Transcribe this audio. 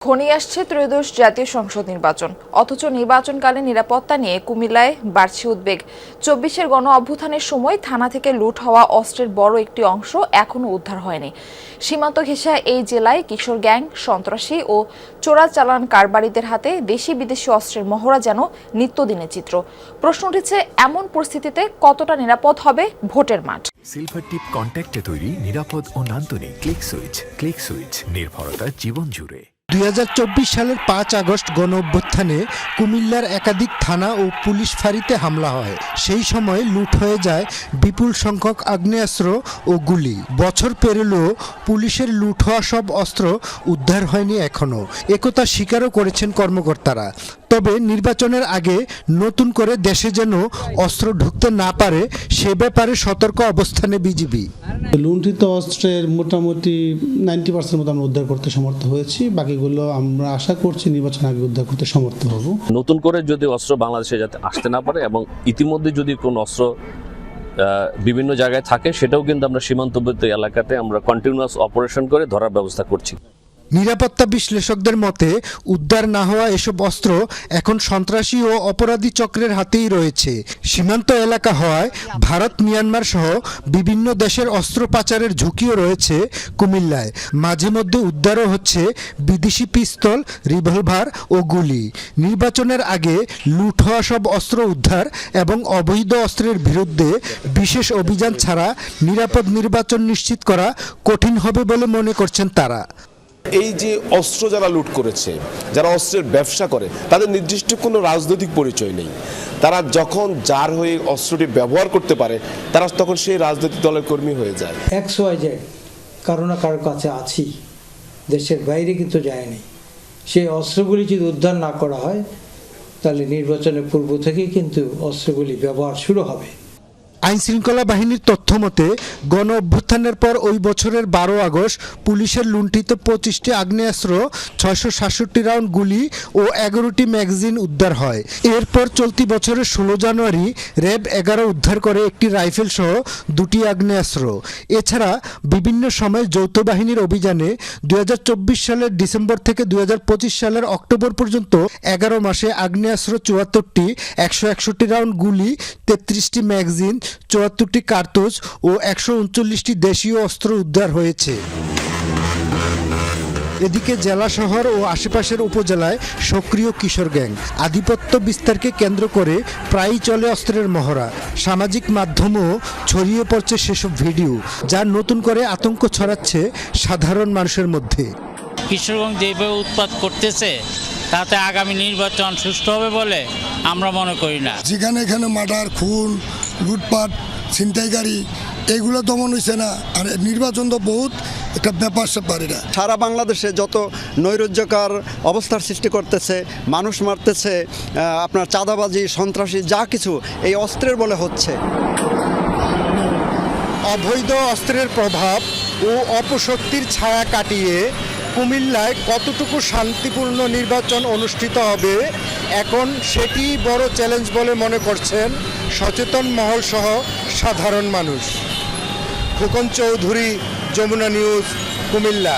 ঘনিয়ে আসছে ত্রয়োদশ জাতীয় সংসদ নির্বাচন, অথচ নির্বাচনকালে নিরাপত্তা নিয়ে কুমিল্লায় বাড়ছে উদ্বেগ। ২৪-এর গণ অভ্যুত্থানের সময় থানা থেকে লুট হওয়া অস্ত্রের বড় একটি অংশ এখনও উদ্ধার হয়নি। সীমান্ত ঘেঁষা এই জেলায় কিশোর গ্যাং, সন্ত্রাসী ও চোরাচালান কারবারিদের হাতে দেশি বিদেশি অস্ত্রের মহড়া যেন নিত্যদিনের চিত্র। প্রশ্ন উঠেছে, এমন পরিস্থিতিতে কতটা নিরাপদ হবে ভোটের মাঠ? সিলভার টিপ কন্ট্যাক্টে তৈরি নিরাপদ ও নান্দনিক ক্লিক সুইচ নির্ভরতা জীবন জুড়ে। ২০২৪ সালের ৫ আগস্ট গণ অভ্যুত্থানে কুমিল্লার একাধিক থানা ও পুলিশ ফাঁড়িতে হামলা হয়। সেই সময় লুট হয়ে যায় বিপুল সংখ্যক আগ্নেয়াস্ত্র ও গুলি। বছর পেরোলেও পুলিশের লুট হওয়া সব অস্ত্র উদ্ধার হয়নি এখনও। একথা স্বীকারও করেছেন কর্মকর্তারা। তবে নির্বাচনের আগে নতুন করে দেশে যেন অস্ত্র ঢুকতে না পারে সে ব্যাপারে সতর্ক অবস্থানে বিজিবি। লুণ্ঠিত অস্ত্রের মোটামুটি 90% মতো আমরা উদ্ধার করতে সমর্থ হয়েছি। বাকিগুলো আমরা আশা করছি নির্বাচন আগে উদ্ধার করতে সমর্থ হব। নতুন করে যদি অস্ত্র বাংলাদেশে যাতে আসতে না পারে এবং ইতিমধ্যে যদি কোনো অস্ত্র বিভিন্ন জায়গায় থাকে সেটাও কিন্তু আমরা সীমান্তবর্তী এলাকাতে আমরা কন্টিনিউয়াস অপারেশন করে ধরার ব্যবস্থা করছি। নিরাপত্তা বিশ্লেষকদের মতে উদ্ধার না হওয়া এসব অস্ত্র এখন সন্ত্রাসী ও অপরাধী চক্রের হাতেই রয়েছে। সীমান্ত এলাকা হওয়ায় ভারত, মিয়ানমার সহ বিভিন্ন দেশের অস্ত্র পাচারের ঝুঁকিও রয়েছে কুমিল্লায়। মাঝে মধ্যে উদ্ধারও হচ্ছে বিদেশি পিস্তল, রিভলভার ও গুলি। নির্বাচনের আগে লুট হওয়া সব অস্ত্র উদ্ধার এবং অবৈধ অস্ত্রের বিরুদ্ধে বিশেষ অভিযান ছাড়া নিরাপদ নির্বাচন নিশ্চিত করা কঠিন হবে বলে মনে করছেন তারা। এই যে অস্ত্র যারা লুট করেছে, যারা অস্ত্রের ব্যবসা করে, তাদের নির্দিষ্ট কোনো রাজনৈতিক পরিচয় নেই। তারা যখন যার হয়ে অস্ত্রটি ব্যবহার করতে পারে তারা তখন সেই রাজনৈতিক দলের কর্মী হয়ে যায়। XYZ কারো না কারোর কাছে আছি, দেশের বাইরে কিন্তু যায়নি। সেই অস্ত্রগুলি যদি উদ্ধার না করা হয় তাহলে নির্বাচনের পূর্ব থেকেই কিন্তু অস্ত্রগুলি ব্যবহার শুরু হবে। আইনশৃঙ্খলা বাহিনীর তথ্য মতে গণ অভ্যুত্থানের পর ওই বছরের ১২ আগস্ট পুলিশের লুণ্ঠিত ২৫টি আগ্নেয়াস্ত্র, ৬৬৭ রাউন্ড গুলি ও ১১টি ম্যাগাজিন উদ্ধার হয়। এরপর চলতি বছরের ১৬ জানুয়ারি র্যাব ১১ উদ্ধার করে একটি রাইফেল সহ ২টি আগ্নেয়াস্ত্র। এছাড়া বিভিন্ন সময় যৌথ বাহিনীর অভিযানে ২০২৪ সালের ডিসেম্বর থেকে ২০২৫ সালের অক্টোবর পর্যন্ত ১১ মাসে আগ্নেয়াস্ত্র ৭৪টি, ১৬১ রাউন্ড গুলি, ৩৩টি ম্যাগাজিন, ৭৪টি কার্তুজ ও ১৩৯টি দেশীয় অস্ত্র উদ্ধার হয়েছে। এদিকে জেলা শহর ও আশেপাশের উপজেলায় সক্রিয় কিশোর গ্যাং। আধিপত্য বিস্তারকে কেন্দ্র করে প্রায়ই চলে অস্ত্রের মহড়া। সামাজিক মাধ্যমেও ছড়িয়ে পড়ছে সেসব ভিডিও, যা নতুন করে আতঙ্ক ছড়াচ্ছে সাধারণ মানুষের মধ্যে। কিশোর গ্যাং যেভাবে উৎপাত করতেছে তাতে আগামী নির্বাচন সুষ্ঠু হবে বলে আমরা মনে করি না। যেখানে এখানে মার্ডার, খুন, লুটপাট, ছিনতাইকারী এগুলো দমন হয়েছে না, আর নির্বাচন তো বহুত একটা ব্যাপার স্যাপার। এটা সারা বাংলাদেশে যত নৈরাজ্যকর অবস্থার সৃষ্টি করতেছে, মানুষ মারতেছে, আপনার চাঁদাবাজি, সন্ত্রাসী যা কিছু এই অস্ত্রের বলে হচ্ছে। অবৈধ অস্ত্রের প্রভাব ও অপশক্তির ছায়া কাটিয়ে কুমিল্লায় কতটুকু শান্তিপূর্ণ নির্বাচন অনুষ্ঠিত হবে এখন সেটি বড় চ্যালেঞ্জ বলে মনে করছেন সচেতন মহল সহ সাধারণ মানুষ। খোকন চৌধুরী, যমুনা নিউজ, কুমিল্লা।